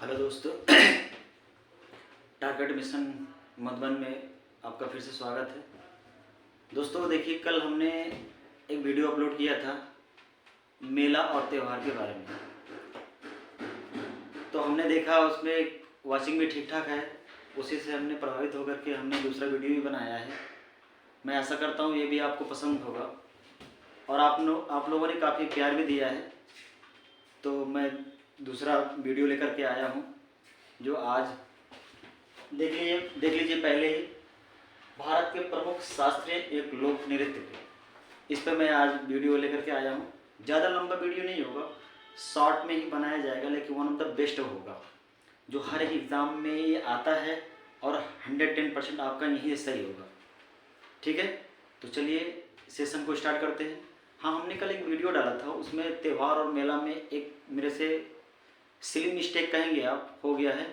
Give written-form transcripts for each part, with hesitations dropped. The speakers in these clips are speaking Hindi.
हेलो दोस्तों, टारगेट मिशन मधुबन में आपका फिर से स्वागत है। दोस्तों देखिए, कल हमने एक वीडियो अपलोड किया था मेला और त्यौहार के बारे में। तो हमने देखा उसमें वॉचिंग भी ठीक ठाक है, उसी से हमने प्रभावित होकर के हमने दूसरा वीडियो भी बनाया है। मैं आशा करता हूँ ये भी आपको पसंद होगा और आप लोगों ने काफ़ी प्यार भी दिया है। तो मैं दूसरा वीडियो लेकर के आया हूँ जो आज देख लीजिए पहले ही भारत के प्रमुख शास्त्रीय एक लोक नृत्य थे। इस पर मैं आज वीडियो लेकर के आया हूँ। ज़्यादा लंबा वीडियो नहीं होगा, शॉर्ट में ही बनाया जाएगा, लेकिन वन ऑफ द बेस्ट होगा जो हर एक एग्ज़ाम में ये आता है और 110% आपका यही सही होगा। ठीक है, तो चलिए सेशन को स्टार्ट करते हैं। हाँ, हमने कल एक वीडियो डाला था, उसमें त्यौहार और मेला में एक मेरे से सिली मिस्टेक कहेंगे आप, हो गया है।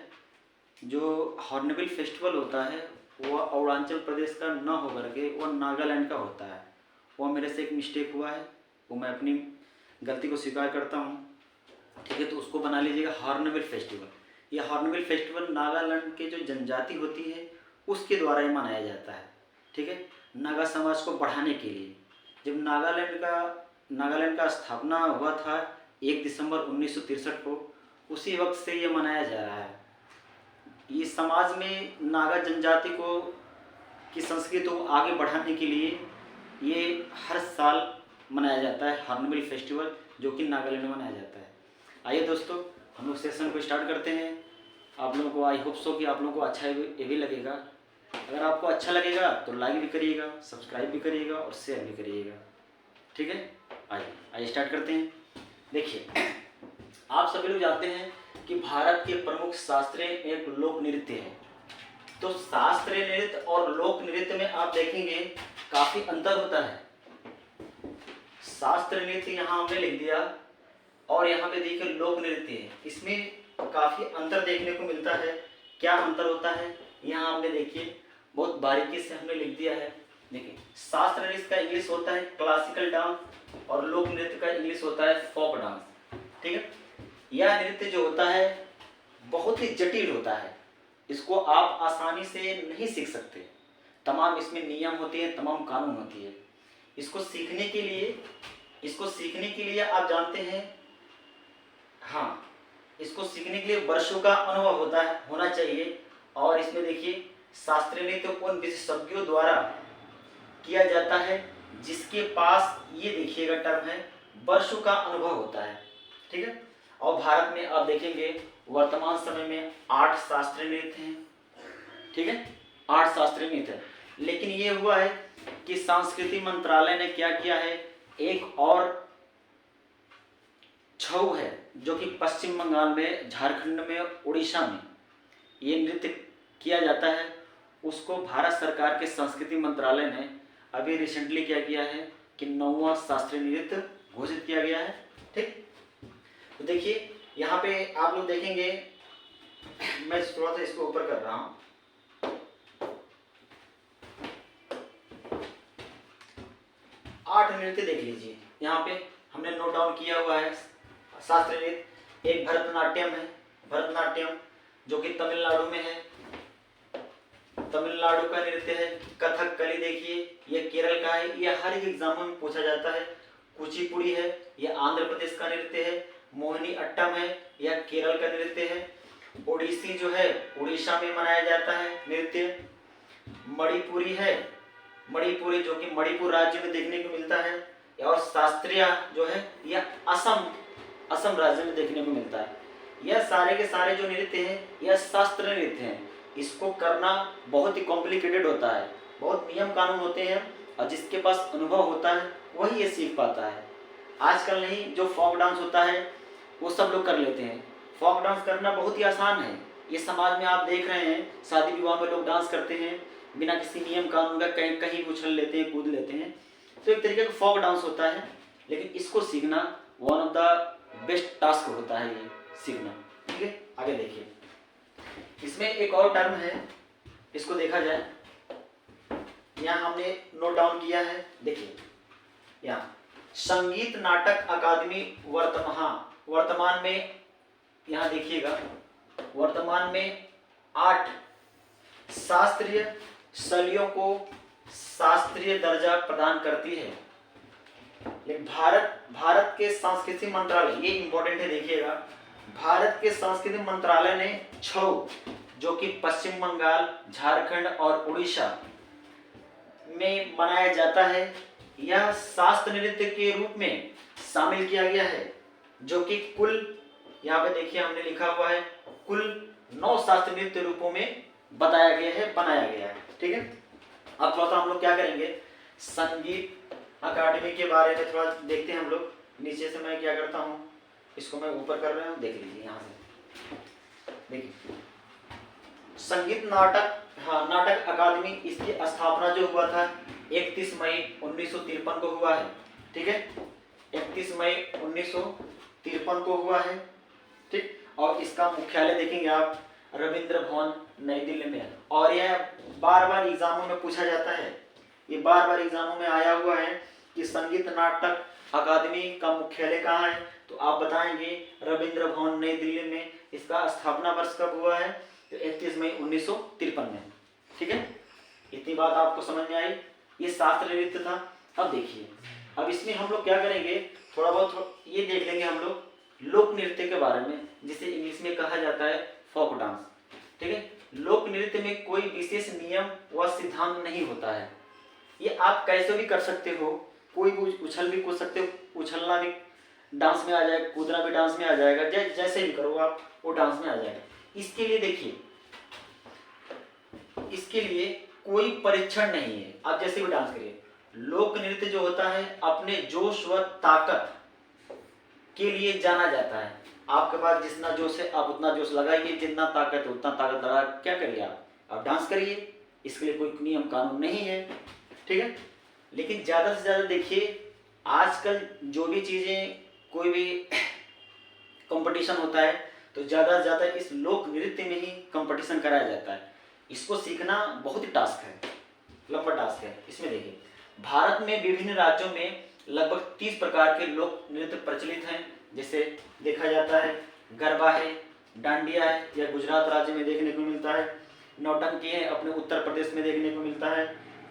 जो हॉर्नबिल फेस्टिवल होता है वह अरुणाचल प्रदेश का न होकर के वह नागालैंड का होता है। वह मेरे से एक मिस्टेक हुआ है, वो मैं अपनी गलती को स्वीकार करता हूँ। ठीक है, तो उसको बना लीजिएगा हॉर्नबिल फेस्टिवल। यह हॉर्नबिल फेस्टिवल नागालैंड के जो जनजाति होती है उसके द्वारा ये मनाया जाता है। ठीक है, नागा समाज को बढ़ाने के लिए। जब नागालैंड का स्थापना हुआ था 1 दिसंबर 1963 को, उसी वक्त से ये मनाया जा रहा है। ये समाज में नागा जनजाति को की संस्कृति को आगे बढ़ाने के लिए ये हर साल मनाया जाता है हॉर्नबिल फेस्टिवल, जो कि नागालैंड में मनाया जाता है। आइए दोस्तों, हम लोग सेशन को स्टार्ट करते हैं। आप लोगों को आई होप सो कि आप लोगों को अच्छा ये भी लगेगा। अगर आपको अच्छा लगेगा तो लाइक भी करिएगा, सब्सक्राइब भी करिएगा और शेयर भी करिएगा। ठीक है, आइए स्टार्ट करते हैं। देखिए, आप सभी लोग जानते हैं कि भारत के प्रमुख शास्त्रीय एक लोक नृत्य है। तो शास्त्रीय नृत्य और लोक नृत्य में आप देखेंगे काफी अंतर होता है। शास्त्रीय नृत्य यहाँ हमने लिख दिया और यहाँ पे देखिए लोक नृत्य है, इसमें काफी अंतर देखने को मिलता है। क्या अंतर होता है यहाँ हमने देखिए बहुत बारीकी से हमने लिख दिया है। देखिए, शास्त्रीय नृत्य का इंग्लिश होता है क्लासिकल डांस और लोक नृत्य का इंग्लिश होता है फोक डांस। ठीक है, यह नृत्य जो होता है बहुत ही जटिल होता है, इसको आप आसानी से नहीं सीख सकते। तमाम इसमें नियम होते हैं, तमाम कानून होती है। इसको सीखने के लिए आप जानते हैं, हाँ, इसको सीखने के लिए वर्षों का अनुभव होना चाहिए। और इसमें देखिए शास्त्रीय नृत्य उन विशेषज्ञों द्वारा किया जाता है जिसके पास, ये देखिएगा टर्म है, वर्षों का अनुभव होता है। ठीक है, और भारत में आप देखेंगे वर्तमान समय में 8 शास्त्रीय नृत्य हैं। ठीक है, 8 शास्त्रीय नृत्य है। लेकिन ये हुआ है कि संस्कृति मंत्रालय ने क्या किया है, एक और छऊ है जो कि पश्चिम बंगाल में, झारखंड में, उड़ीसा में ये नृत्य किया जाता है। उसको भारत सरकार के संस्कृति मंत्रालय ने अभी रिसेंटली क्या किया है कि 9वां शास्त्रीय नृत्य घोषित किया गया है। ठीक, तो देखिए यहाँ पे आप लोग देखेंगे, मैं थोड़ा सा इसको ऊपर कर रहा हूं। 8 नृत्य देख लीजिए, यहाँ पे हमने नोट डाउन किया हुआ है। शास्त्रीय नृत्य एक भरतनाट्यम है, भरतनाट्यम जो कि तमिलनाडु में है, तमिलनाडु का नृत्य है। कथकली देखिए, ये केरल का है, ये हर एक एग्जाम में पूछा जाता है। कुचिपुड़ी है, ये आंध्र प्रदेश का नृत्य है। मोहिनी अट्टम है, यह केरल का नृत्य है। ओडिसी जो है उड़ीसा में मनाया जाता है नृत्य। मणिपुरी है, मणिपुरी जो कि मणिपुर राज्य में देखने को मिलता है। और शास्त्रीय जो है यह असम राज्य में देखने को मिलता है। यह सारे के सारे जो नृत्य हैं यह शास्त्रीय नृत्य हैं। इसको करना बहुत ही कॉम्प्लिकेटेड होता है, बहुत नियम कानून होते हैं, और जिसके पास अनुभव होता है वही ये सीख पाता है। आजकल नहीं, जो फोक डांस होता है वो सब लोग कर लेते हैं। फोक डांस करना बहुत ही आसान है। ये समाज में आप देख रहे हैं, शादी विवाह में लोग डांस करते हैं बिना किसी नियम कानून का, कहीं कहीं उछल लेते हैं, कूद लेते हैं। तो एक तरीके का फोक डांस होता है, लेकिन इसको सीखना one of the best task होता है ये सीखना। ठीक है, आगे देखिए, इसमें एक और टर्म है, इसको देखा जाए, यहाँ हमने नोट डाउन किया है। देखिए यहाँ संगीत नाटक अकादमी वर्तमान में, यहाँ देखिएगा वर्तमान में 8 शास्त्रीय शैलियों को शास्त्रीय दर्जा प्रदान करती है। लेकिन भारत के सांस्कृतिक मंत्रालय, ये इंपॉर्टेंट है, देखिएगा, भारत के सांस्कृतिक मंत्रालय ने छऊ, जो कि पश्चिम बंगाल, झारखंड और उड़ीसा में मनाया जाता है, यह शास्त्र नृत्य के रूप में शामिल किया गया है, जो कि कुल, यहाँ पे देखिए हमने लिखा हुआ है, कुल 9 शास्त्र नृत्य रूपों में बताया गया है, बनाया गया है। ठीक है, अब थोड़ा सा हम लोग क्या करेंगे, संगीत अकादमी के बारे में थोड़ा देखते हैं हम लोग। नीचे से मैं क्या करता हूँ, इसको मैं ऊपर कर रहा हूँ, देख लीजिए यहाँ से, देखिए संगीत नाटक, हाँ, नाटक अकादमी, इसकी स्थापना जो हुआ था 31 मई 1953 को हुआ है। ठीक है, 31 मई 1953 को हुआ है। ठीक, और इसका मुख्यालय देखेंगे आप रविंद्र भवन नई दिल्ली में है। और यह बार बार एग्जामों में पूछा जाता है, ये बार बार एग्जामों में आया हुआ है कि संगीत नाटक अकादमी का मुख्यालय कहाँ है, तो आप बताएंगे रविंद्र भवन नई दिल्ली में। इसका स्थापना वर्ष कब हुआ है, तो 31 मई 1953 में। ठीक है, इतनी बात आपको समझ में आई, ये शास्त्रीय नृत्य था। अब देखिए, अब इसमें हम लोग क्या करेंगे, थोड़ा बहुत ये देख लेंगे हम लोग लोक नृत्य के बारे में, जिसे इंग्लिश में कहा जाता है फोक डांस। ठीक है, लोक नृत्य में कोई विशेष नियम व सिद्धांत नहीं होता है, ये आप कैसे भी कर सकते हो, कोई भी उछल भी कूद सकते हो, उछलना भी डांस में आ जाएगा, कूदना भी डांस में आ जाएगा, जैसे भी करो आप वो डांस में आ जाएगा। इसके लिए देखिए, इसके लिए कोई परीक्षण नहीं है, आप जैसे भी डांस करिए। लोक नृत्य जो होता है अपने जोश व ताकत के लिए जाना जाता है। आपके पास जितना जोश है आप उतना जोश लगाइए, जितना ताकत है उतना ताकत लगा, क्या करिए आप डांस करिए, इसके लिए कोई नियम कानून नहीं है। ठीक है, लेकिन ज़्यादा से ज़्यादा देखिए, आजकल जो भी चीज़ें, कोई भी कंपटीशन होता है तो ज़्यादा से ज़्यादा इस लोक नृत्य में ही कंपटीशन कराया जाता है। इसको सीखना बहुत ही टास्क है, लंबा टास्क है। इसमें देखिए, भारत में विभिन्न राज्यों में लगभग 30 प्रकार के लोक नृत्य प्रचलित हैं। जैसे देखा जाता है गरबा है, डांडिया है, यह गुजरात राज्य में देखने को मिलता है। नौटंकी है, अपने उत्तर प्रदेश में देखने को मिलता है।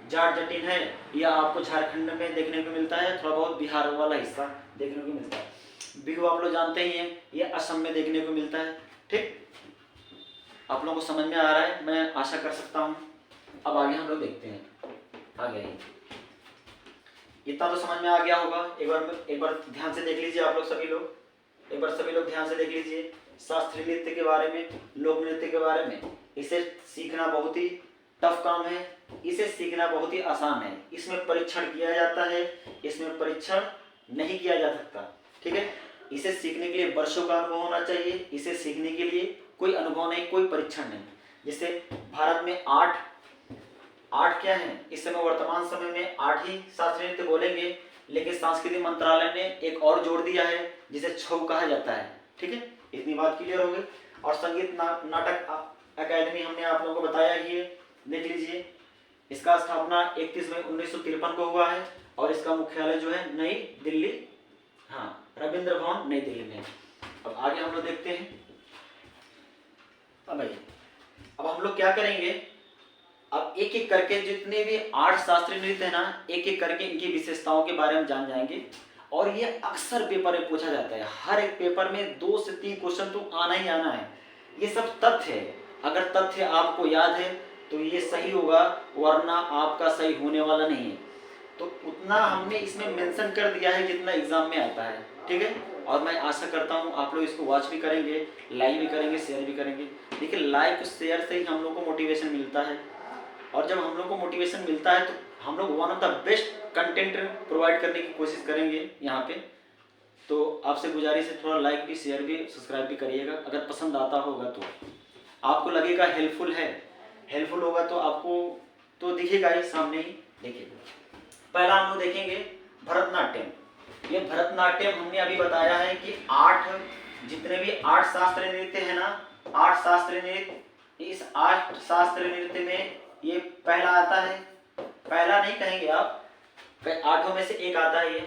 जाट जटिन है, यह आपको झारखंड में देखने को मिलता है, थोड़ा बहुत बिहार वाला हिस्सा देखने को मिलता है। बिहू आप लोग जानते ही हैं, यह असम में देखने को मिलता है। ठीक, आप लोगों को समझ में आ रहा है, मैं आशा कर सकता हूँ। अब आगे हम लोग देखते हैं, आगे इतना तो समझ में आ गया होगा। एक बार ध्यान से देख लीजिए आप लोग, सभी लोग एक बार सभी लोग ध्यान से देख लीजिए शास्त्रीय नृत्य के बारे में, लोक नृत्य के बारे में। इसे सीखना बहुत ही टफ काम है, इसे सीखना बहुत ही आसान है। इसमें परीक्षण किया जाता है, इसमें परीक्षण नहीं किया जा सकता। ठीक है, इसे सीखने के लिए वर्षों का अनुभव होना चाहिए, इसे सीखने के लिए कोई अनुभव नहीं, कोई परीक्षण नहीं। जैसे भारत में 8 क्या है, इस समय वर्तमान समय में 8 ही शास्त्रीय नृत्य बोलेंगे, लेकिन सांस्कृतिक मंत्रालय ने एक और जोड़ दिया है जिसे छऊ कहा जाता है। ठीक है, इतनी बात क्लियर हो गई। और संगीत नाटक अकादमी हमने आप लोगों को बताया ही है, देख लीजिए। इसका स्थापना 31 मई 1953 को हुआ है और इसका मुख्यालय जो है नई दिल्ली, हाँ, रविंद्र भवन नई दिल्ली में। अब आगे हम लोग देखते हैं। अब हम लोग क्या करेंगे, अब एक एक करके जितने भी 8 शास्त्रीय नृत्य है ना, एक एक करके इनकी विशेषताओं के बारे में जान जाएंगे। और ये अक्सर पेपर में पूछा जाता है, हर एक पेपर में 2 से 3 क्वेश्चन तो आना ही आना है। ये सब तथ्य है, अगर तथ्य आपको याद है तो ये सही होगा, वरना आपका सही होने वाला नहीं है। तो उतना हमने इसमें मेंशन कर दिया है जितना एग्जाम में आता है। ठीक है, और मैं आशा करता हूँ आप लोग इसको वॉच भी करेंगे, लाइक भी करेंगे, शेयर भी करेंगे। देखिए, लाइक और शेयर से ही हम लोग को मोटिवेशन मिलता है, और जब हम लोग को मोटिवेशन मिलता है तो हम लोग one of the best content provide करने की कोशिश करेंगे यहाँ पे। तो आपसे गुजारिश है, थोड़ा लाइक भी, शेयर भी, सब्सक्राइब भी करिएगा। अगर पसंद आता होगा तो आपको लगेगा हेल्पफुल है, हेल्पफुल होगा तो आपको तो दिखेगा ही सामने ही। देखिए, पहला हम लोग देखेंगे भरतनाट्यम। ये भरतनाट्यम हमने अभी बताया है कि 8 जितने भी 8 शास्त्रीय नृत्य है ना, 8 शास्त्रीय नृत्य, इस 8 शास्त्रीय नृत्य में ये पहला आता है। पहला नहीं कहेंगे आप, 8 में से एक आता है।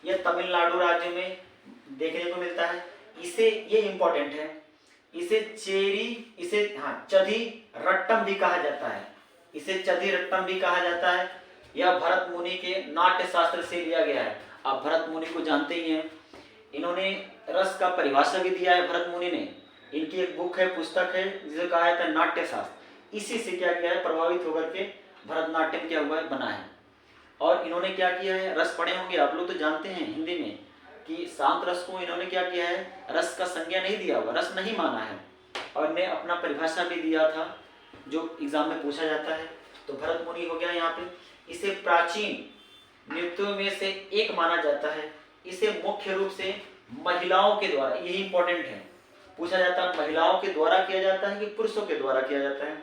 ये तमिलनाडु राज्य में देखने को मिलता है। इसे, ये इंपॉर्टेंट है, इसे चेरी, इसे चधी रट्टम भी कहा जाता है, इसे चधी रट्टम भी कहा जाता है। यह भरत मुनि के नाट्य शास्त्र से लिया गया है। आप भरत मुनि को जानते ही हैं, इन्होंने रस का परिभाषा भी दिया है भरत मुनि ने। इनकी एक बुक है, पुस्तक है, जिसे कहा जाता है नाट्य शास्त्र। इसी से क्या किया है, प्रभावित होकर के भरतनाट्यम क्या हुआ है, बना है। और इन्होंने क्या किया है, रस पढ़े होंगे आप लोग तो जानते हैं हिंदी में कि शांत रस को इन्होंने क्या किया है, रस का संज्ञा नहीं दिया हुआ, रस नहीं माना है। और इन्हें अपना परिभाषा भी दिया था जो एग्जाम में पूछा जाता है। तो भरत मुनि हो गया यहाँ पे। इसे प्राचीन नृत्यों में से एक माना जाता है। इसे मुख्य रूप से महिलाओं के द्वारा, यही इंपॉर्टेंट है, पूछा जाता है महिलाओं के द्वारा किया जाता है कि पुरुषों के द्वारा किया जाता है।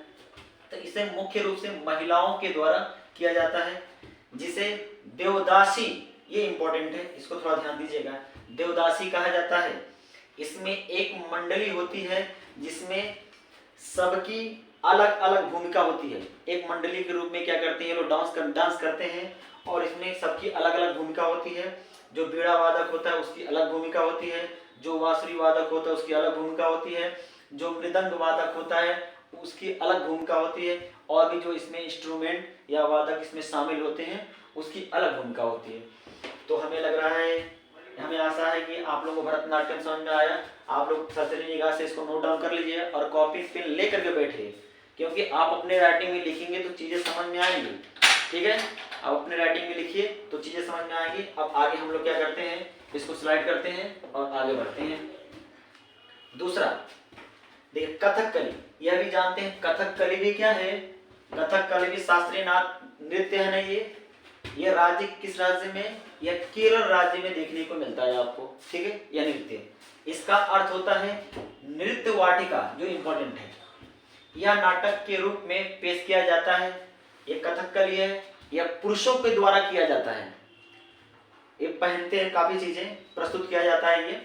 तो इसे मुख्य रूप से महिलाओं के द्वारा किया जाता है, जिसे देवदासी, ये इंपॉर्टेंट है, इसको थोड़ा ध्यान दीजिएगा, देवदासी कहा जाता है। इसमें एक मंडली होती है जिसमें सबकी अलग अलग भूमिका होती है। एक मंडली के रूप में क्या करते हैं, ये लोग डांस करते हैं और इसमें सबकी अलग अलग भूमिका होती है। जो बीड़ा वादक होता है उसकी अलग भूमिका होती है, जो बांसुरी वादक होता है उसकी अलग भूमिका होती है, जो मृदंग वादक होता है उसकी अलग भूमिका होती है, और भी जो इसमें इंस्ट्रूमेंट या वादक इसमें शामिल होते हैं उसकी अलग भूमिका होती है। तो हमें लग रहा है, हमें आशा है कि आप लोगों को भरतनाट्यम समझ में आया। आप लोग सतरी निगाह से इसको नोट डाउन कर लीजिए और कॉपी पेन लेकर के बैठिए, क्योंकि आप अपने राइटिंग में लिखेंगे तो चीज़ें समझ में आएंगी। ठीक है, आप अपने राइटिंग में लिखिए तो चीज़ें समझ में आएंगी। अब आगे हम लोग क्या करते हैं, इसको स्लाइड करते हैं और आगे बढ़ते हैं। दूसरा देखिए, कथकली, यह भी जानते हैं कथकली भी क्या है, कथकली भी शास्त्रीय नृत्य है ना। ये राज्य किस राज्य में, यह केरल राज्य में देखने को मिलता है आपको। ठीक है, यह नृत्य, इसका अर्थ होता है नृत्य वाटिका, जो इंपॉर्टेंट है। यह नाटक के रूप में पेश किया जाता है। यह कथकली है, यह पुरुषों के द्वारा किया जाता है। ये पहनते हैं, काफी चीजें प्रस्तुत किया जाता है। ये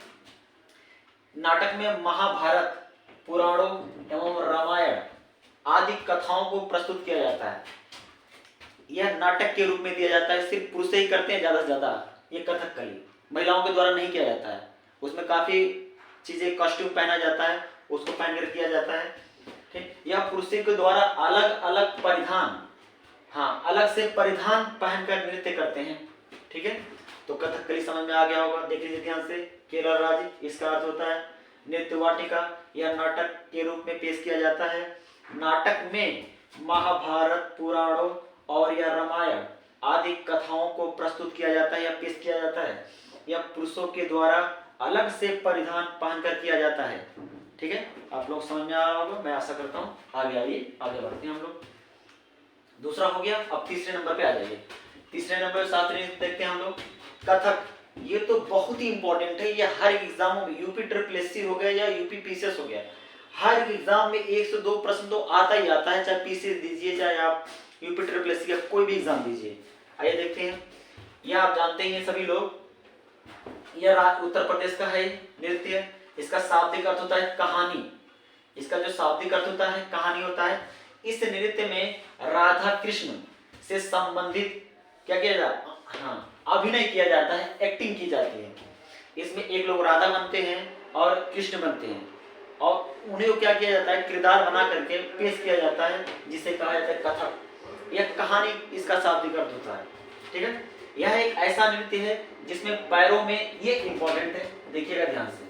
नाटक में महाभारत, पुराणों एवं रामायण आदि कथाओं को प्रस्तुत किया जाता है। यह नाटक के रूप में दिया जाता है, सिर्फ पुरुष ही करते हैं ज्यादा से ज्यादा। ये कथकली महिलाओं के द्वारा नहीं किया जाता है। उसमें काफी चीजें, कॉस्ट्यूम पहना जाता है, उसको पहन कर किया जाता है। ठीक, यह पुरुषों के द्वारा अलग अलग परिधान, अलग से परिधान पहनकर नृत्य करते हैं। ठीक है, तो कथकली समझ में आ गया होगा। देख लीजिए ध्यान से, केरल राज्य, इसका अर्थ होता है नृत्य वाटिका। यह नाटक के रूप में पेश किया जाता है। नाटक में महाभारत, पुराणों और या रामायण आदि कथाओं को प्रस्तुत किया जाता है या पेश किया जाता है। यह पुरुषों के द्वारा अलग से परिधान पहनकर किया जाता है। ठीक है, आप लोग समझ में आ रहा होगा, मैं आशा करता हूँ। आगे आइए, आगे बढ़ते हैं हम लोग। दूसरा हो गया, अब तीसरे नंबर पे आ जाइए। तीसरे नंबर शास्त्रीय नृत्य देखते हैं हम लोग, कथक। ये तो बहुत ही इंपॉर्टेंट है, ये हर एग्जामों में, यूपी ट्रिपल हो गया या यूपी पीसीएस हो गया, हर एग्जाम में 1 से 2 प्रश्न तो आता ही आता है। चाहे पीसीएस दीजिए, चाहे आप यूपी ट्रिपल का कोई भी एग्जाम दीजिए। आइए देखते हैं, यह आप जानते हैं सभी लोग, यह उत्तर प्रदेश का है नृत्य। इसका शाब्दिक अर्थ होता है कहानी। इसका जो शाब्दिक अर्थ होता है कहानी होता है। इस नृत्य में राधा कृष्ण से संबंधित क्या किया जाता है, अभिनय किया जाता है, एक्टिंग की जाती है। इसमें एक लोग राधा बनते हैं और कृष्ण बनते हैं, और उन्हें क्या किया जाता है, किरदार बना करके पेश किया जाता है, जिसे कहा जाता है कथक। यह कहानी इसका शाब्दिक अर्थ होता है। ठीक है, यह एक ऐसा नृत्य है जिसमें पैरों में, ये इंपॉर्टेंट है, देखिएगा ध्यान से,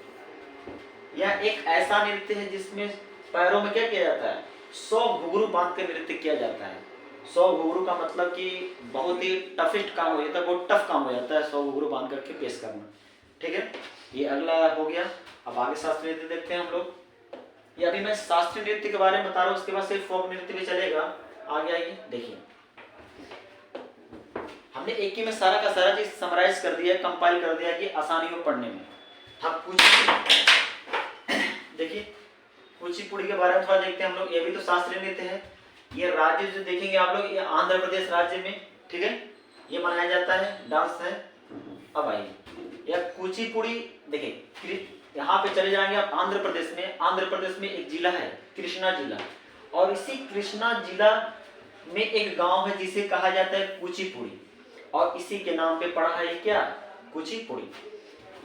यह एक ऐसा नृत्य है जिसमें पैरों में क्या किया जाता है, 100 घुंघरू बांध कर नृत्य किया जाता है। 100 घुंघरू का मतलब कि बहुत ही टफेस्ट काम हो जाता है, बहुत टफ काम हो जाता है 100 घुंघरू बांध करके पेश करना। ठीक है, ये अगला हो गया। अब आगे शास्त्रीय नृत्य देखते हैं हम लोग। ये अभी मैं शास्त्रीय नृत्य के बारे में बता रहा हूँ, उसके बाद सिर्फ फोक नृत्य भी चलेगा। आगे आइए, देखिए हमने एक ही में सारा का सारा चीज समराइज कर दिया, कंपाइल कर दिया कि आसानी हो पढ़ने में। अब देखिए कुचिपुड़ी के बारे में थोड़ा देखते हैं हम लोग। ये भी तो शास्त्रीय नृत्य है। ये राज्य जो देखेंगे आप लोग, ये आंध्र प्रदेश राज्य में, ठीक है, ये मनाया जाता है, डांस है। अब आइए, यह कुचिपुड़ी देखिए, यहाँ पे चले जाएंगे आप आंध्र प्रदेश में। आंध्र प्रदेश में एक जिला है कृष्णा जिला, और इसी कृष्णा जिला में एक गांव है जिसे कहा जाता है कुचिपुड़ी, और इसी के नाम पे पड़ा है क्या, कुचिपुड़ी।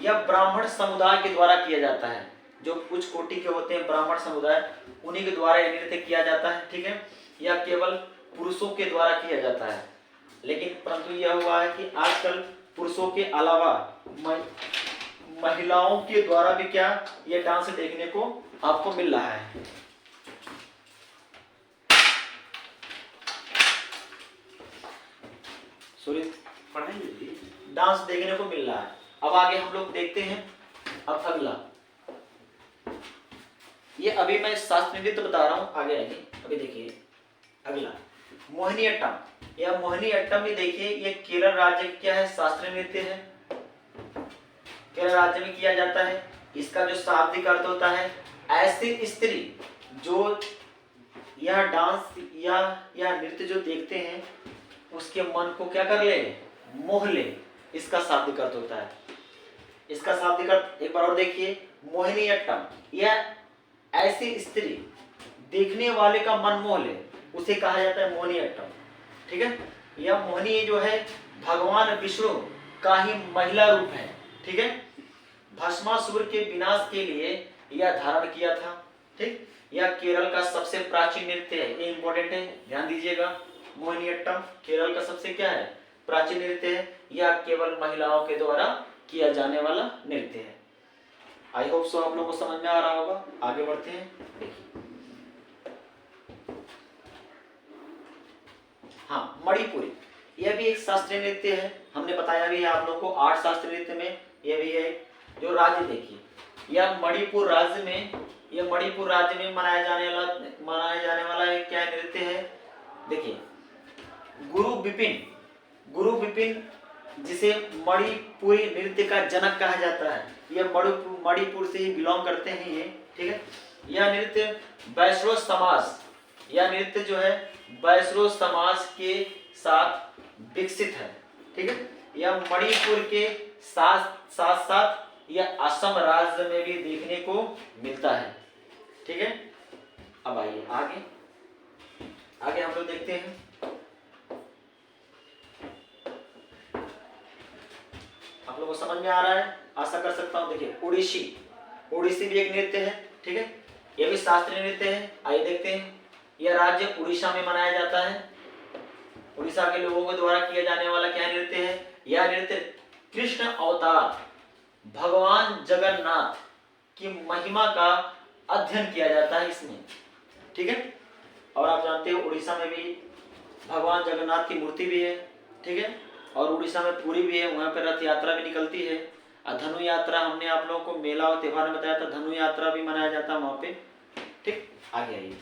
यह ब्राह्मण समुदाय के द्वारा किया जाता है। जो उच्च कोटि के होते हैं ब्राह्मण समुदाय, उन्हीं के द्वारा ये नृत्य किया जाता है, ठीक है, या केवल पुरुषों के द्वारा किया जाता है। लेकिन परंतु यह हुआ है कि आजकल पुरुषों के अलावा महिलाओं के द्वारा भी क्या ये डांस देखने को आपको मिल रहा है। सॉरी, डांस देखने को मिल रहा है। अब आगे हम लोग देखते हैं। अब अगला, ये अभी मैं शास्त्रीय नृत्य बता रहा हूं, आगे अभी देखिए अगला मोहिनीअट्टम। यह मोहिनीअट्टम भी देखिए, ये केरल राज्य का क्या है, शास्त्रीय नृत्य है, केरल राज्य में किया जाता है। इसका जो शाब्दिक अर्थ होता है, ऐसी स्त्री जो यह डांस या नृत्य जो देखते हैं उसके मन को क्या कर ले, मोह ले, इसका शाब्दिक अर्थ होता है। इसका शाब्दिक अर्थ एक बार और देखिए, मोहिनीअट्टम, यह ऐसी स्त्री देखने वाले का मन मोह ले, उसे कहा जाता है मोहिनीअट्टम, ठीक है। यह मोहिनी जो है भगवान विष्णु का ही महिला रूप है, ठीक है। भस्मासुर के विनाश के लिए यह धारण किया था, ठीक। यह केरल का सबसे प्राचीन नृत्य है, ये इंपॉर्टेंट है, ध्यान दीजिएगा। मोहिनीअट्टम केरल का सबसे क्या है, प्राचीन नृत्य है। यह केवल महिलाओं के द्वारा किया जाने वाला नृत्य है। आई होप सो आप लोगों को समझ में आ रहा होगा। आगे बढ़ते हैं। देखिए, हाँ, मणिपुरी, यह भी एक शास्त्रीय नृत्य है। हमने बताया भी है आप लोगों को 8 शास्त्रीय नृत्य में यह भी है। जो राज्य देखिए, यह मणिपुर राज्य में मनाया जाने वाला एक क्या नृत्य है। देखिए, गुरु विपिन जिसे मणिपुरी नृत्य का जनक कहा जाता है, यह मणिपुर से ही बिलोंग करते हैं ये, ठीक है। यह नृत्य जो है वैश्रो समाज के साथ विकसित है, ठीक है। यह मणिपुर के साथ यह असम राज्य में भी देखने को मिलता है, ठीक है। अब आइए आगे हम लोग देखते हैं। आप लोगों को समझ में आ रहा है, आशा कर सकता हूं। देखिए, ओडिसी भी एक नृत्य है, ठीक है। यह भी शास्त्रीय नृत्य है। आइए देखते हैं। यह राज्य उड़ीसा में मनाया जाता है। उड़ीसा के लोगों के द्वारा किया जाने वाला क्या नृत्य है, यह नृत्य कृष्ण अवतार भगवान जगन्नाथ की महिमा का अध्ययन किया जाता है इसमें, ठीक है। और आप जानते हो उड़ीसा में भी भगवान जगन्नाथ की मूर्ति भी है, ठीक है। और उड़ीसा में पुरी भी है, वहां पर रथ यात्रा भी निकलती है। और धनु यात्रा हमने आप लोगों को मेला और त्योहार में बताया था, धनु यात्रा भी मनाया जाता है वहां पे, ठीक। आगे आइए,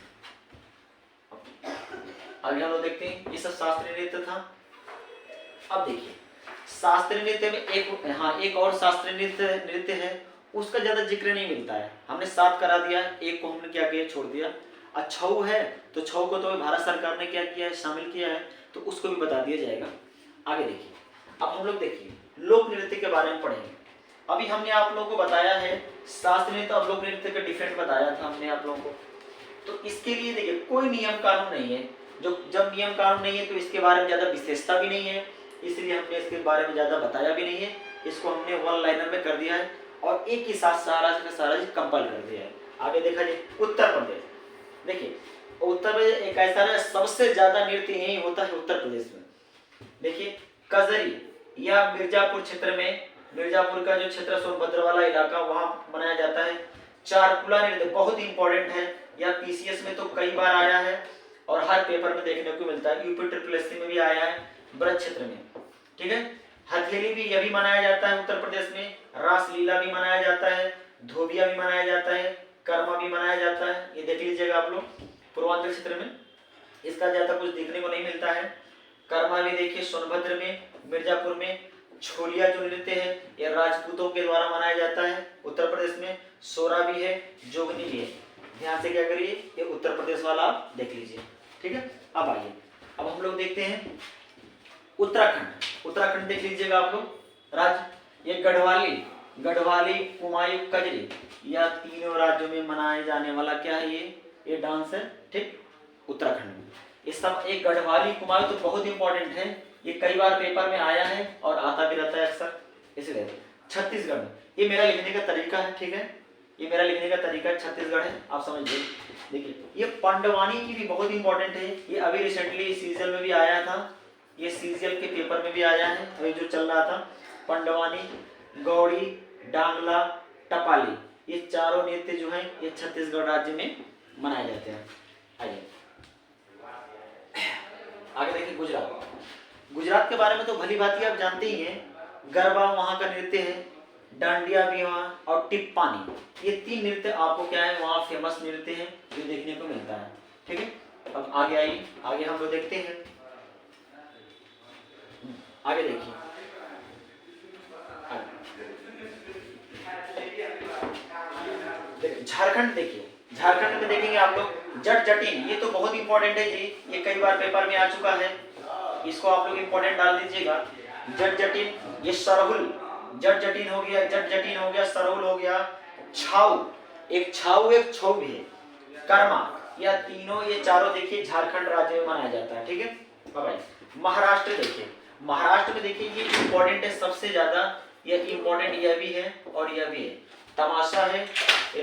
आगे हम लोग देखते हैं। ये सब शास्त्रीय नृत्य था। अब देखिए, शास्त्रीय नृत्य में एक और शास्त्रीय नृत्य है, उसका ज्यादा जिक्र नहीं मिलता है। हमने 7 करा दिया, एक को हमने क्या किया, छोड़ दिया। छऊ है तो छऊ को तो भारत सरकार ने क्या किया है, शामिल किया है, तो उसको भी बता दिया जाएगा। आगे देखिए, अब हम लोग देखिए लोक नृत्य के बारे में पढ़ेंगे। अभी हमने आप लोगों को बताया है शास्त्रीय नृत्य और लोक नृत्य का डिफरेंट बताया था हमने आप लोगों को। तो इसके लिए देखिए कोई नियम कानून नहीं है। जब नियम कानून नहीं है तो इसके बारे में ज्यादा विशेषता भी नहीं है, इसलिए हमने इसके बारे में ज्यादा बताया भी नहीं है। इसको हमने वन लाइनर में कर दिया है और एक ही साथ सारा चीज कंपाइल कर दिया है। आगे देखा जाए उत्तर प्रदेश। देखिए, उत्तर प्रदेश एक ऐसा है, सबसे ज्यादा नृत्य यही होता है उत्तर प्रदेश में। देखिए, कजरी या मिर्जापुर क्षेत्र में, मिर्जापुर का जो क्षेत्र सोनभद्र वाला इलाका, वहां मनाया जाता है। चारकुला नृत्य बहुत इंपॉर्टेंट है, यह पीसीएस में तो कई बार आया है और हर पेपर में देखने को मिलता है। यूपी SSC में भी आया है, ब्रज क्षेत्र में, ठीक है। हथेली भी यह भी मनाया जाता है उत्तर प्रदेश में। रासलीला भी मनाया जाता है, धोबिया भी मनाया जाता है, कर्मा भी मनाया जाता है। ये देख लीजिएगा आप लोग, पूर्वांचल क्षेत्र में इसका ज्यादा कुछ देखने को नहीं मिलता है। कर्मा भी देखिए सोनभद्र में, मिर्जापुर में। छोलिया जो नृत्य है यह राजपूतों के द्वारा मनाया जाता है उत्तर प्रदेश में। सोरा भी है, जोगनी भी है। ध्यान से क्या करिए, ये उत्तर प्रदेश वाला आप देख लीजिए, ठीक है। अब आइए, अब हम लोग देखते हैं उत्तराखंड देख लीजिएगा आप लोग। राज्य ये गढ़वाली, कुमायूं, कजरी, यह तीनों राज्यों में मनाए जाने वाला क्या है, ये डांस है, ठीक। उत्तराखंड में ये सब, एक गढ़वाली कुमायूं तो बहुत इंपॉर्टेंट है, ये कई बार पेपर में आया है और आता भी रहता है अक्सर, इसलिए। छत्तीसगढ़ में, ये मेरा लिखने का तरीका है, ठीक है। ये मेरा लिखने का तरीका छत्तीसगढ़ है, आप समझ लीजिए। देखिए ये पांडवानी की भी बहुत इंपॉर्टेंट है, ये अभी रिसेंटली सीजीएल में भी आया था, ये सीजीएल के पेपर में भी आया है अभी जो चल रहा था। पांडवानी, गौड़ी, डांगला, टपाली, ये चारों नृत्य जो हैं ये छत्तीसगढ़ राज्य में मनाए जाते हैं। आइए आगे देखिए गुजरात। गुजरात के बारे में तो भली भांति आप जानते ही हैं, गरबा वहाँ का नृत्य है, डांडिया भी वहाँ, और टिप्पानी, ये 3 नृत्य आपको क्या है वहाँ फेमस नृत्य है जो देखने को मिलता है। ठीक है, अब आगे आइए, आगे हम लोग देखते हैं। आगे देखिए, झारखंड देखिए, झारखंड में देखेंगे आप लोग जट जटिन, ये तो बहुत इंपॉर्टेंट है जी, ये कई बार पेपर में आ चुका है, इसको आप लोग इंपॉर्टेंट डाल दीजिएगा। जट जटिन, ये सरहुल, जट जटिन हो गया, जट जटिन हो गया, सरहुल हो गया, छाऊ, एक छाऊ एक छऊ भी है, कर्मा, या तीनों ये चारों देखिए झारखंड राज्य में मनाया जाता है। ठीक है, भाई महाराष्ट्र देखिए, महाराष्ट्र में देखिए ये इंपॉर्टेंट है सबसे ज्यादा, ये इंपॉर्टेंट यह भी है और यह भी है, तमाशा है,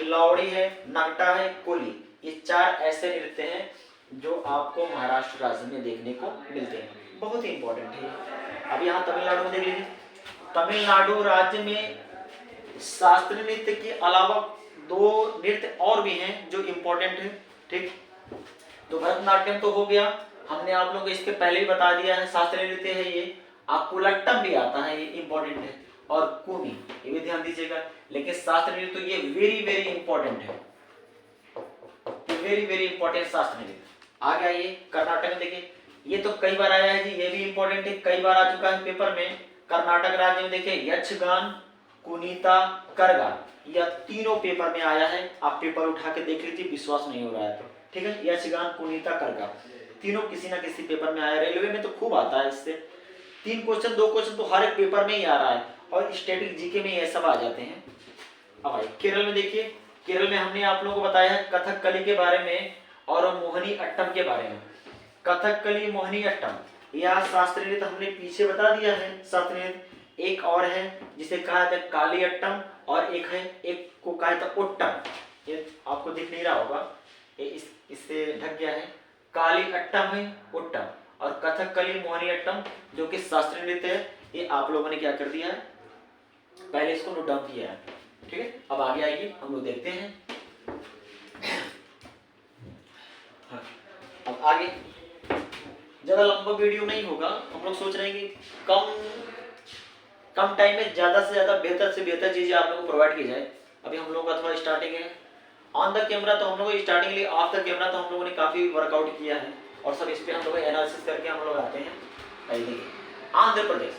लावड़ी है, नागटा है, कोली, ये 4 ऐसे नृत्य हैं जो आपको महाराष्ट्र राज्य में देखने को मिलते हैं, बहुत ही इंपॉर्टेंट है। अब यहाँ तमिलनाडु में देख लीजिए, तमिलनाडु राज्य में शास्त्रीय नृत्य के अलावा 2 नृत्य और भी हैं जो इंपॉर्टेंट है। ठीक, तो भरतनाट्यम तो हो गया, हमने आप लोग इसके पहले ही बता दिया है, शास्त्रीय नृत्य है ये। आपको लट्टम भी आता है, ये इंपॉर्टेंट है, और कुमी, ये भी ध्यान दीजिएगा। लेकिन शास्त्रीय नृत्य तो ये वेरी वेरी इंपॉर्टेंट है, वेरी वेरी इंपॉर्टेंट शास्त्रीय नृत्य। आगे आइए कर्नाटक में देखिए, ये तो कई बार आया है जी, ये भी इंपॉर्टेंट है, कई बार आ चुका है पेपर में। कर्नाटक राज्य में देखिए यक्षगान, कुनीता, करगा, यह तीनों पेपर में आया है, आप पेपर उठा के देख लीजिए, विश्वास नहीं हो रहा है तो। ठीक है, यक्षगान, कुनीता, करगा, तीनों किसी ना किसी पेपर में आया, रेलवे में तो खूब आता है इससे, 3 क्वेश्चन 2 क्वेश्चन तो हर एक पेपर में ही आ रहा है, और स्टैटिक जीके में ये सब आ जाते हैं। अब आइए केरल में देखिए, केरल में हमने आप लोगों को बताया है कथकली के बारे में और मोहिनी अट्टम के बारे में। कथकली, मोहिनी अट्टम, यह शास्त्रीय नृत्य हमने पीछे बता दिया है। शास्त्रीय नृत्य एक और है जिसे कहा जाता है काली अट्टम, और एक को कहा जाता है ओट्टम, ये आपको दिख नहीं रहा होगा, ये इससे ढक गया है, काली अट्टम है, ओट्टम, और कथकली, मोहिनी अट्टम जो कि शास्त्रीय नृत्य है, ये आप लोगों ने क्या कर दिया है, पहले इसको नोट डाउन किया है। ठीक है, अब आगे आइए हम लोग देखते हैं। हाँ, अब आगे ज्यादा लंबा वीडियो नहीं होगा, हम लोग सोच रहे हैं कि कम टाइम में ज्यादा से ज्यादा बेहतर से बेहतर चीजें आप लोगों को प्रोवाइड की जाए। अभी हम लोगों का थोड़ा स्टार्टिंग है, ऑन द कैमरा तो हम लोगों को स्टार्टिंग लिए, ऑफ द कैमरा तो हम लोगों ने काफी वर्कआउट किया है, और सब इस पे हम लोग एनालिसिस करके हम लोग आते हैं। देखिए आंध्र प्रदेश,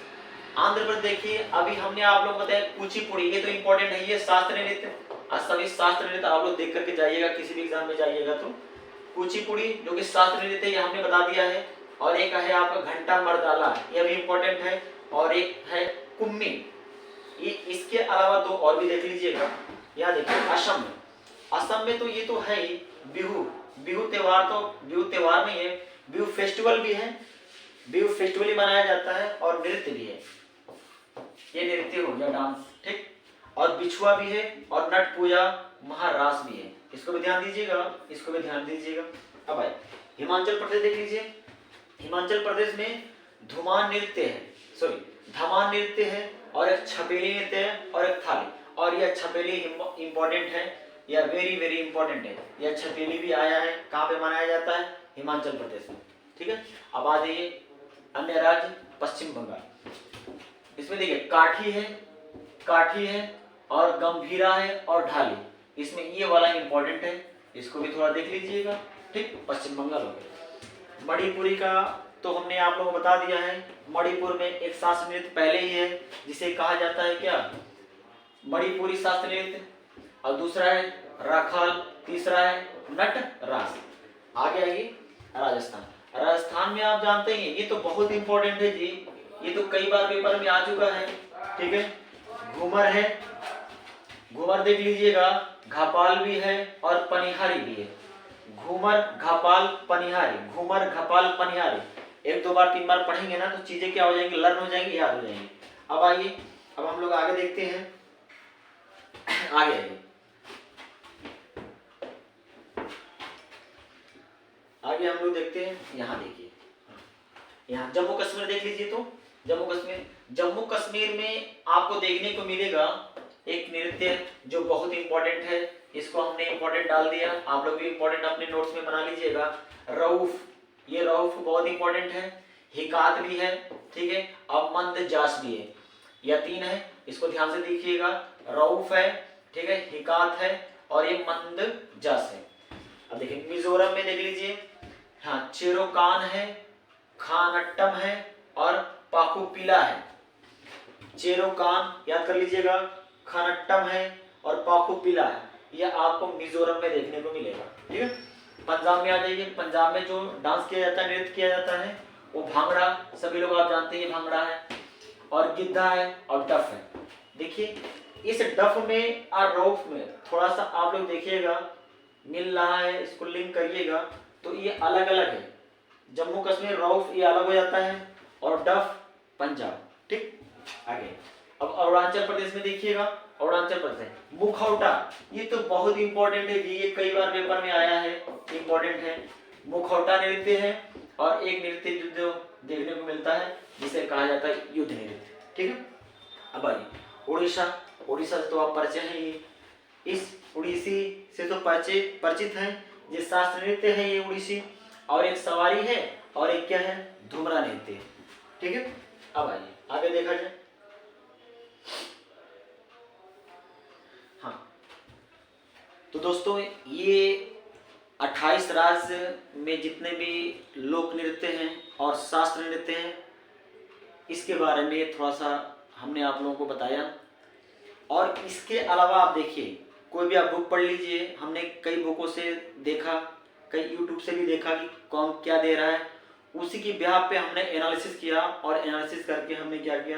आंध्र प्रदेश देखिए, अभी हमने आप लोग बताया कुचिपुड़ी, ये तो इंपॉर्टेंट है, ये शास्त्रीय नृत्य, सभी शास्त्रीय नृत्य आप लोग देख करके जाइएगा, किसी भी एग्जाम में जाइएगा तो कुचिपुड़ी जो कि शास्त्रीय नृत्य ये हमने बता दिया है, और एक है आपका घंटा मर्दाला, ये भी इंपॉर्टेंट है, और एक है कुम्मी, ये इसके अलावा 2 और भी देख लीजिएगा। यहाँ देखिए असम में, असम में तो ये तो है ही बिहू, बिहू त्योहार, तो बिहू त्योहार नहीं है, बिहू फेस्टिवल भी है, बिहू फेस्टिवल ही मनाया जाता है, और नृत्य भी है, ये नृत्य हो गया डांस। ठीक, और बिछुआ भी है, और नट पूजा, महारास भी है, इसको भी ध्यान दीजिएगा, इसको भी ध्यान दीजिएगा। अब आए हिमाचल प्रदेश देख लीजिए, हिमाचल प्रदेश में धुमान नृत्य है, सॉरी धमान नृत्य है, और एक छपेली नृत्य है, और एक थाली, और यह छपेली इंपॉर्टेंट है, यह वेरी वेरी इंपॉर्टेंट है, यह छपेली भी आया है, कहाँ पे मनाया जाता है, हिमाचल प्रदेश में। ठीक है, अब आ जाइए अन्य राज्य, पश्चिम बंगाल, इसमें देखिए काठी है, और गंभीरा है, और ढाली, इसमें ये वाला इंपॉर्टेंट है, इसको भी थोड़ा देख लीजिएगा। ठीक, पश्चिम बंगाल हो गया। मणिपुरी का तो हमने आप लोगों को बता दिया है, मणिपुर में एक शास्त्रीय नृत्य पहले ही है जिसे कहा जाता है क्या, मणिपुरी शास्त्रीय नृत्य, और दूसरा है राखाल, तीसरा है नट रास। आगे आइए राजस्थान, राजस्थान में आप जानते हैं ये तो बहुत इंपॉर्टेंट है जी, ये तो कई बार पेपर में आ चुका है। ठीक है, घूमर है, घूमर देख लीजिएगा, घापाल भी है, और पनिहारी भी है, घूमर, घापाल, पनिहारी, घूमर, घापाल, पनिहारी, 1 2 बार 3 बार पढ़ेंगे ना तो चीजें क्या हो जाएंगी, लर्न हो जाएंगी, याद हो जाएंगी। अब आइए, अब हम लोग आगे देखते हैं, आगे आइए आगे हम लोग देखते हैं, यहाँ देखिए, यहाँ जम्मू कश्मीर देख लीजिए। तो जम्मू कश्मीर में आपको देखने को मिलेगा एक नृत्य जो बहुत इंपॉर्टेंट है। इसको हमने इंपॉर्टेंट डाल दिया, आप लोग भी इंपॉर्टेंट अपने नोट्स में बना लीजिएगा। रऊफ, ये रऊफ बहुत इंपॉर्टेंट है। हिकात भी है, ठीक है, और मंद जास भी है। यह 3 है, इसको ध्यान से देखिएगा। रऊफ है, ठीक है, हिकात है और ये मंद जास है। अब देखिए मिजोरम में देख लीजिए, हाँ, चेरोकान है, खानट्टम है और पाकुपिला है। चेरोकान याद कर लीजिएगा, खानट्टम है और पाकुपिला है। यह आपको मिजोरम में देखने को मिलेगा, ठीक है। पंजाब में आ जाइए, पंजाब में जो डांस किया जाता है, नृत्य किया जाता है, वो भांगड़ा, सभी लोग आप जानते हैं ये भांगड़ा है, और गिद्धा है और डफ है। देखिए इस डफ में और रऊफ में थोड़ा सा आप लोग देखिएगा मिल रहा है, इसको लिंक करिएगा तो ये अलग अलग है। जम्मू कश्मीर रऊफ ये अलग हो जाता है और डफ पंजाब, ठीक। आगे अब अरुणाचल प्रदेश में देखिएगा, अरुणाचल प्रदेश मुखौटा, ये तो बहुत इंपॉर्टेंट है जी, ये कई बार पेपर में आया है, इंपॉर्टेंट है। मुखौटा नृत्य है और एक नृत्य जो देखने को मिलता है जिसे कहा जाता है युद्ध नृत्य, ठीक है। अब आइए उड़ीसा, उड़ीसा से तो आप परिचय हैं, ये इस उड़ीसी से तो परिचित हैं। ये शास्त्र नृत्य है ये उड़ीसी, और एक सवारी है और एक क्या है, धुमरा नृत्य, ठीक है। अब आइए आगे देखा जाए, हाँ तो दोस्तों ये 28 राज्य में जितने भी लोक नृत्य हैं और शास्त्र नृत्य हैं, इसके बारे में थोड़ा सा हमने आप लोगों को बताया। और इसके अलावा आप देखिए, कोई भी आप बुक पढ़ लीजिए, हमने कई बुकों से देखा, कई यूट्यूब से भी देखा कि कौन क्या दे रहा है, उसी की ब्याह पे हमने एनालिसिस किया, और एनालिसिस करके हमने क्या किया,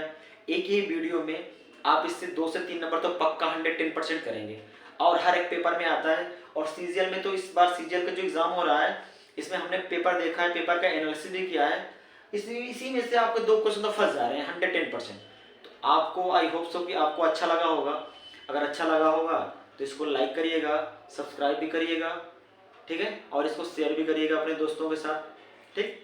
एक ही वीडियो में आप इससे 2 से 3 नंबर तो पक्का 110% करेंगे, और हर एक पेपर में आता है। और सीजीएल में तो इस बार सीजीएल का जो एग्जाम हो रहा है, इसमें हमने पेपर देखा है, पेपर का एनालिसिस भी किया है, इसी में से आपके 2 क्वेश्चन तो फंस जा रहे हैं 110%। तो आपको आई होप सो कि आपको अच्छा लगा होगा। अगर अच्छा लगा होगा तो इसको लाइक करिएगा, सब्सक्राइब भी करिएगा, ठीक है, और इसको शेयर भी करिएगा अपने दोस्तों के साथ, ठीक।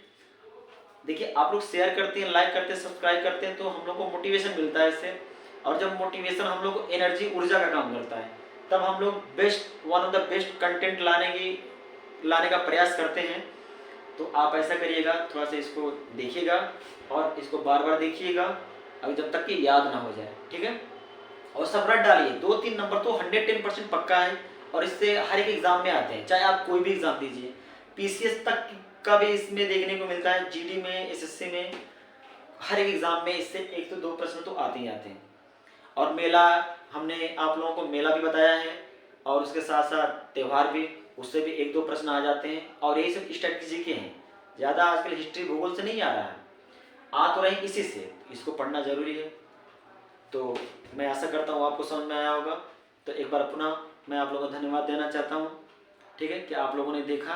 देखिए आप लोग शेयर करते हैं, लाइक करते हैं, सब्सक्राइब करते हैं तो हम लोग को मोटिवेशन मिलता है इससे, और जब मोटिवेशन हम लोग को एनर्जी, ऊर्जा का काम करता है, तब हम लोग one of the best content लाने का प्रयास करते हैं। तो आप ऐसा करिएगा, थोड़ा सा इसको देखिएगा और इसको बार बार देखिएगा, अभी जब तक कि याद ना हो जाए, ठीक है। और सब रट डालिए, 2-3 नंबर तो 110% पक्का है, और इससे हर एक एग्जाम में आते हैं, चाहे आप कोई भी एग्जाम दीजिए, पीसीएस तक का भी इसमें देखने को मिलता है, जीडी में, एसएससी में, हर एक एग्जाम में इससे 1 से 2 प्रश्न तो आते ही आते हैं। और मेला, हमने आप लोगों को मेला भी बताया है, और उसके साथ साथ त्यौहार भी, उससे भी 1-2 प्रश्न आ जाते हैं, और यही सब स्ट्रेटजी के हैं, ज़्यादा आजकल हिस्ट्री भूगोल से नहीं आ रहा है, आ तो रहे इसी से, इसको पढ़ना जरूरी है। तो मैं आशा करता हूँ आपको समझ में आया होगा। तो एक बार पुनः मैं आप लोगों को धन्यवाद देना चाहता हूँ, ठीक है, कि आप लोगों ने देखा।